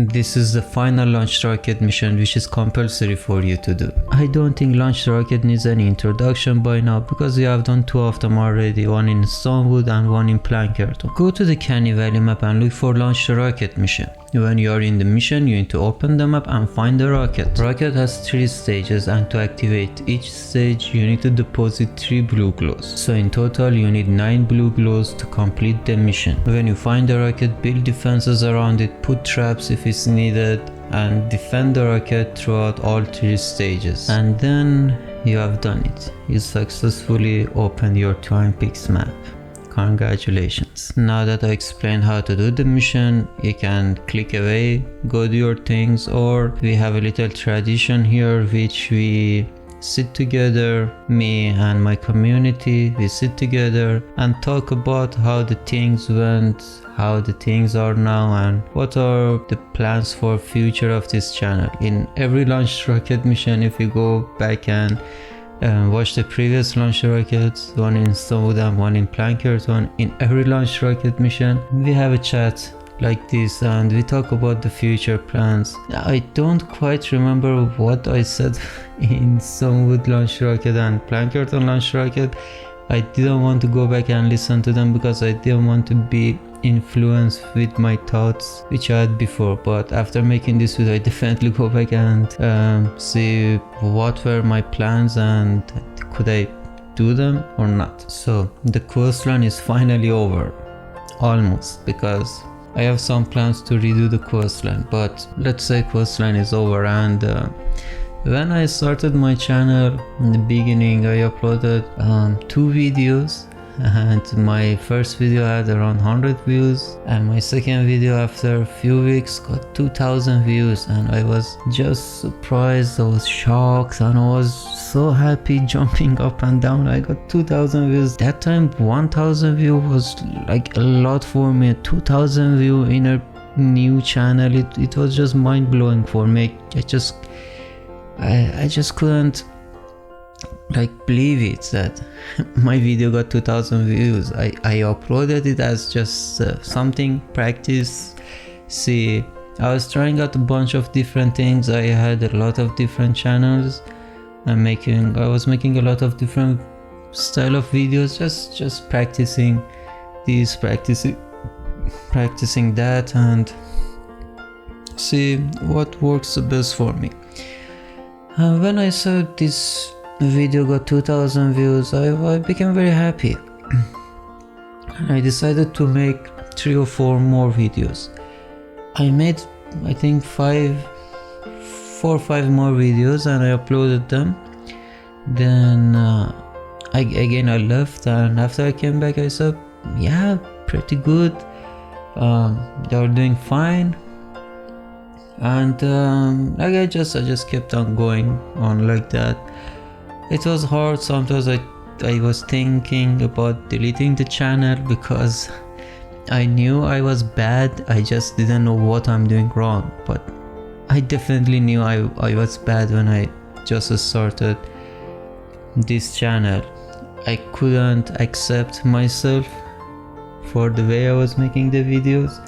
this is the final launch rocket mission, which is compulsory for you to do. I don't think launch rocket needs any introduction by now because we have done 2 of them already, one in Stonewood and one in Plankerton. Go to the Canny Valley map and look for launch rocket mission. When you are in the mission, you need to open the map and find the rocket. Rocket has 3 stages, and to activate each stage you need to deposit 3 blue glows. So in total you need 9 blue glows to complete the mission. When you find the rocket, build defenses around it, put traps if it's needed, and defend the rocket throughout all 3 stages. And then you have done it. You successfully opened your Twin Peaks map. Congratulations. Now that I explained how to do the mission, you can click away, go do your things, or we have a little tradition here which we sit together, me and my community, we sit together and talk about how the things went, how the things are now, and what are the plans for future of this channel. In every launch rocket mission, if you go back and watch the previous launch rockets, one in Stonewood and one in Plankerton, in every launch rocket mission we have a chat like this and we talk about the future plans. I don't quite remember what I said in Stonewood launch rocket and Plankerton launch rocket. I didn't want to go back and listen to them because I didn't want to be influenced with my thoughts which I had before, but after making this video I definitely go back and see what were my plans and could I do them or not. So the coastline is finally over, almost, because I have some plans to redo the coastline, but let's say coastline is over. And when I started my channel in the beginning, I uploaded 2 videos, and my first video had around 100 views, and my second video after a few weeks got 2000 views, and I was just surprised, I was shocked, and I was so happy, jumping up and down. I got 2000 views. That time 1000 view was like a lot for me. 2000 view in a new channel, it was just mind-blowing for me. I just couldn't believe it that my video got 2000 views. I uploaded it as just something practice. See, I was trying out a bunch of different things. I had a lot of different channels and I was making a lot of different style of videos, just practicing this, practicing that, and see what works the best for me. And when I saw this video got 2000 views, I became very happy. I decided to make 3 or 4 more videos. I made, I think, 4 or 5 more videos and I uploaded them. Then I left, and after I came back I said, yeah, pretty good, they are doing fine. And I just kept on going on like that. It was hard sometimes. I was thinking about deleting the channel because I knew I was bad. I just didn't know what I'm doing wrong, but I definitely knew I was bad when I just started this channel. I couldn't accept myself for the way I was making the videos.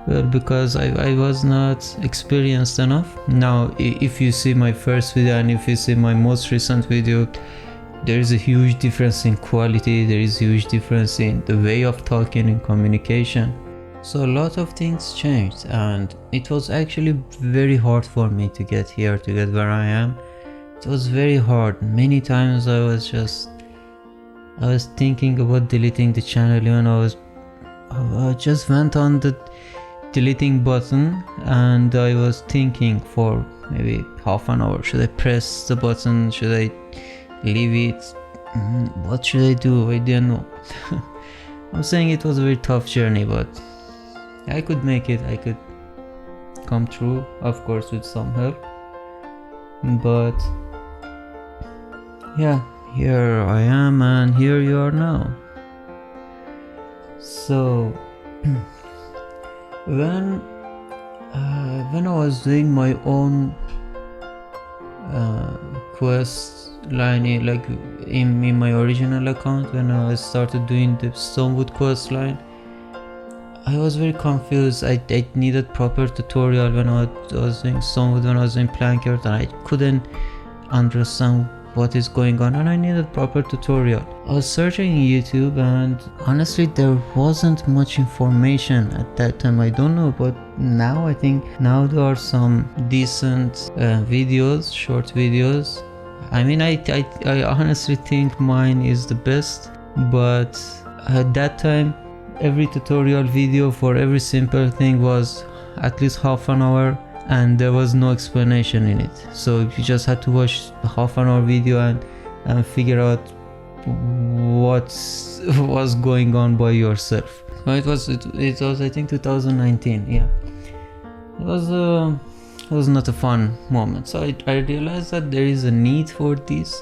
Well, because I was not experienced enough. Now if you see my first video and if you see my most recent video, there is a huge difference in quality, there is a huge difference in the way of talking and communication. So a lot of things changed, and it was actually very hard for me to get here, to get where I am. It was very hard. Many times I was thinking about deleting the channel. Even I just went on the deleting button and I was thinking for maybe half an hour, should I press the button, should I leave it, what should I do? I didn't know. I'm saying it was a very tough journey, but I could make it, I could come through, of course with some help. But yeah, here I am and here you are now. So when I was doing my own quest line, like in my original account, when I started doing the Stonewood quest line, I was very confused. I needed proper tutorial when I was doing Stonewood, when I was doing Plankert, and I couldn't understand what is going on, and I needed proper tutorial. I was searching YouTube, and honestly there wasn't much information at that time. I don't know, but now I think now there are some decent videos, short videos. I mean, I honestly think mine is the best, but at that time every tutorial video for every simple thing was at least half an hour, and there was no explanation in it. So you just had to watch the half an hour video and figure out what was going on by yourself. So it was I think 2019. Yeah, it was not a fun moment. So I realized that there is a need for this,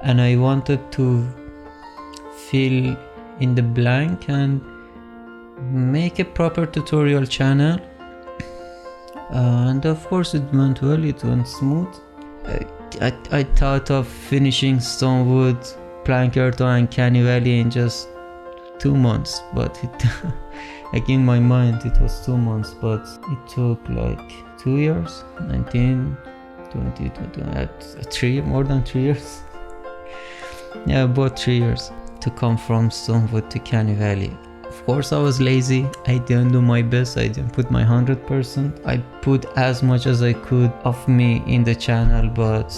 and I wanted to fill in the blank and make a proper tutorial channel. And of course it went well, it went smooth. I thought of finishing Stonewood, Plankerton and Canny Valley in just 2 months, but like in my mind it was 2 months, but it took like 2 years, 19, 20, 3, more than 3 years. Yeah, about 3 years to come from Stonewood to Canny Valley. Of course I was lazy, I didn't do my best, I didn't put my 100%. I put as much as I could of me in the channel, but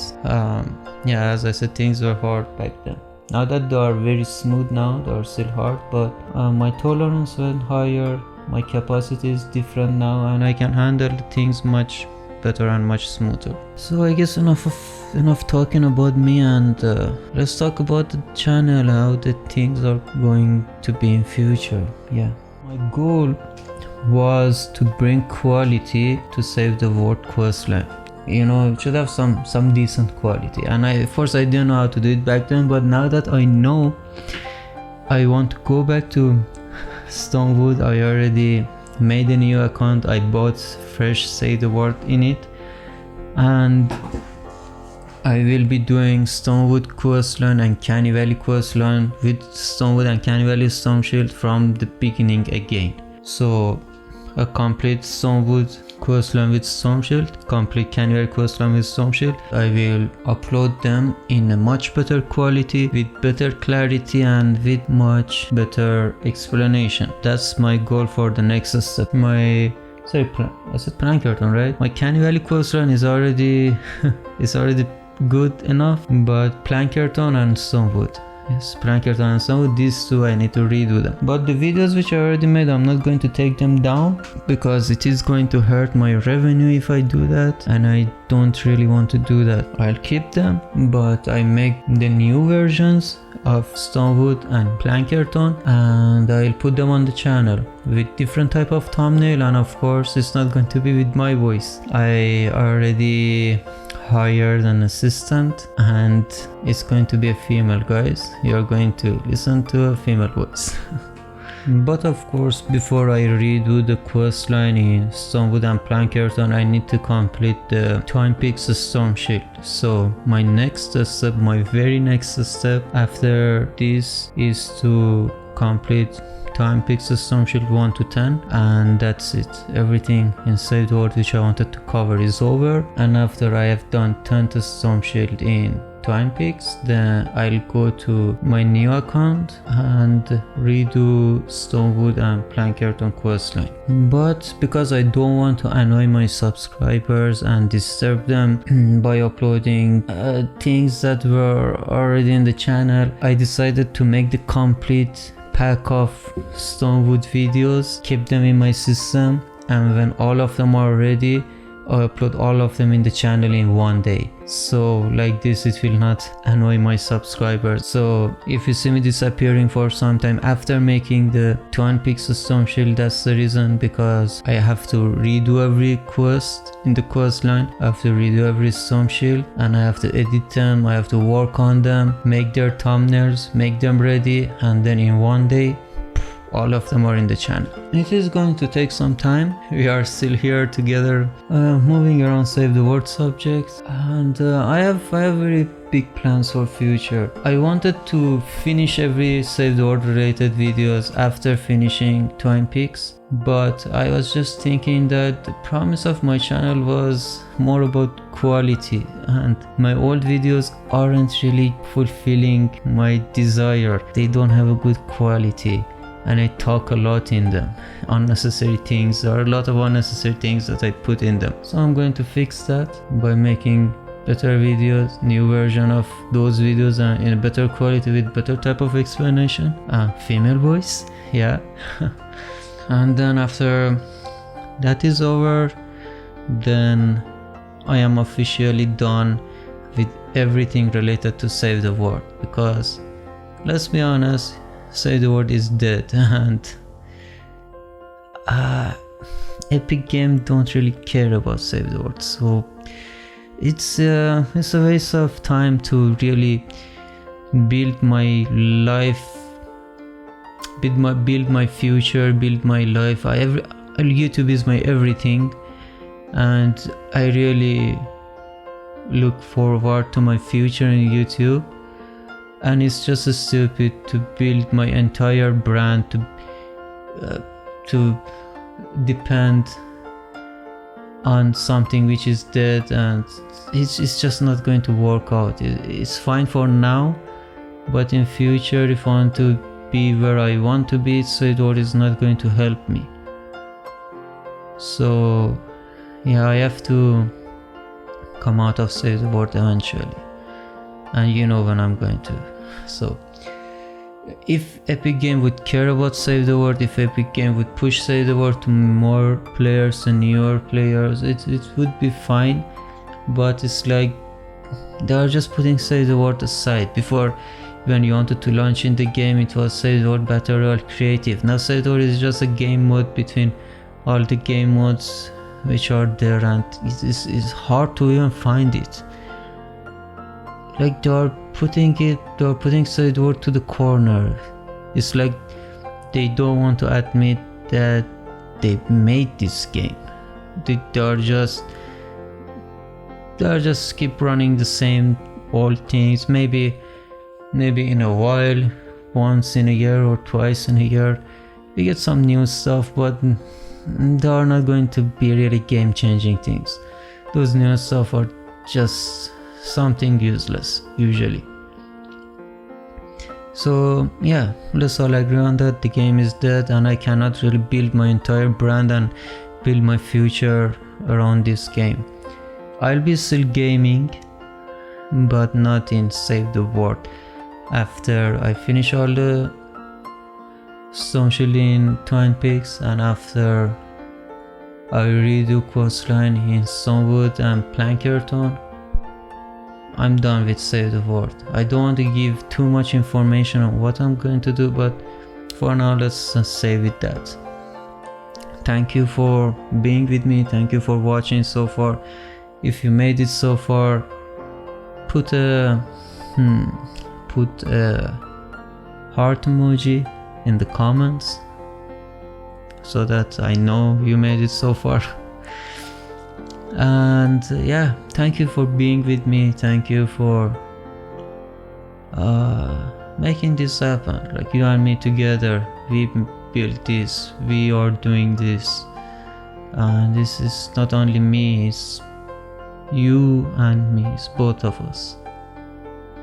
yeah, as I said, things were hard back then. Now that they are very smooth now, they are still hard, but my tolerance went higher, my capacity is different now, and I can handle things much better and much smoother. So I guess enough talking about me, and let's talk about the channel, how the things are going to be in future. Yeah, my goal was to bring quality to Save the World questline. You know, it should have some decent quality, and of course I didn't know how to do it back then, but now that I know, I want to go back to Stonewood. I already made a new account, I bought fresh Save the World in it, and I will be doing Stonewood questline and Canny Valley questline with Stonewood and Canny Valley Storm Shield from the beginning again. So a complete Stonewood questline with Storm Shield, complete Canny Valley questline with Storm Shield. I will upload them in a much better quality, with better clarity and with much better explanation. That's my goal for the next step. I said Plankerton, right? My Canny Valley questline is already good enough, but Plankerton and Stonewood. Yes, Plankerton and Stonewood, these two I need to redo them. But the videos which I already made, I'm not going to take them down, because it is going to hurt my revenue if I do that, and I don't really want to do that. I'll keep them, but I make the new versions of Stonewood and Plankerton, and I'll put them on the channel with different type of thumbnail, and of course it's not going to be with my voice. I already hired an assistant, and it's going to be a female, guys. You're going to listen to a female voice. But of course, before I redo the questline in Stonewood and Plankerton, I need to complete the Twin Peaks Storm Shield. So my next step, my very next step after this, is to complete Twin Peaks Storm Shield 1 to 10, and that's it. Everything in Save the World which I wanted to cover is over, and after I have done 10th Storm Shield in Twin Peaks, then I'll go to my new account and redo Stonewood and Plankerton questline. But because I don't want to annoy my subscribers and disturb them by uploading things that were already in the channel, I decided to make the complete pack of Stonewood videos, keep them in my system, and when all of them are ready, I upload all of them in the channel in one day. So like this, it will not annoy my subscribers. So if you see me disappearing for some time after making the Twin Peaks Storm Shield, that's the reason, because I have to redo every quest in the quest line. I have to redo every Storm Shield, and I have to edit them, I have to work on them, make their thumbnails, make them ready, and then in one day all of them are in the channel. It is going to take some time. We are still here together, moving around save the world subjects, and I have very big plans for future. I wanted to finish every save the world related videos after finishing Twin Peaks, but I was just thinking that the promise of my channel was more about quality, and my old videos aren't really fulfilling my desire. They don't have a good quality, and I talk a lot in them. Unnecessary things, there are a lot of unnecessary things that I put in them. So I'm going to fix that by making better videos, new version of those videos, and in a better quality with better type of explanation. Female voice, yeah. And then after that is over, then I am officially done with everything related to Save the World, because let's be honest, Save the World is dead, and Epic Games don't really care about Save the World, so it's a waste of time to really build my life, build my future, build my life. YouTube is my everything, and I really look forward to my future in YouTube. And it's just stupid to build my entire brand to depend on something which is dead, and it's just not going to work out. It's fine for now, but in future, if I want to be where I want to be, Save the World is not going to help me. So yeah, I have to come out of Save the World eventually, and you know when I'm going to. So if Epic Games would care about Save the World, if Epic Games would push Save the World to more players and newer players, it would be fine. But it's like they are just putting Save the World aside. Before, when you wanted to launch in the game, it was Save the World Battle Royale Creative. Now Save the World is just a game mode between all the game modes which are there, and it's hard to even find it. Like they are putting Save the World to the corner. It's like they don't want to admit that they made this game. They are just keep running the same old things. Maybe in a while, once in a year or twice in a year, we get some new stuff, but they are not going to be really game-changing things. Those new stuff are just something useless usually. So yeah, let's all agree on that. The game is dead, and I cannot really build my entire brand and build my future around this game. I'll be still gaming, but not in Save the World. After I finish all the socially in Twin Peaks, and after I redo Coastline in Stonewood and Plankerton, I'm done with Save the World. I don't want to give too much information on what I'm going to do, but for now let's save it that. Thank you for being with me, thank you for watching so far. If you made it so far, put a heart emoji in the comments so that I know you made it so far. And yeah, thank you for being with me, thank you for making this happen. Like you and me together, we built this, we are doing this, and this is not only me, it's you and me, it's both of us.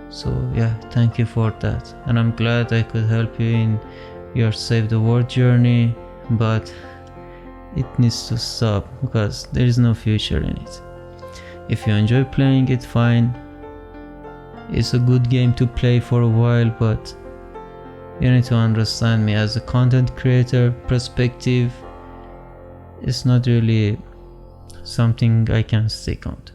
So yeah, thank you for that, and I'm glad I could help you in your Save the World journey, but it needs to stop because there is no future in it. If you enjoy playing it, fine, it's a good game to play for a while, but you need to understand me as a content creator perspective, it's not really something I can stick on to.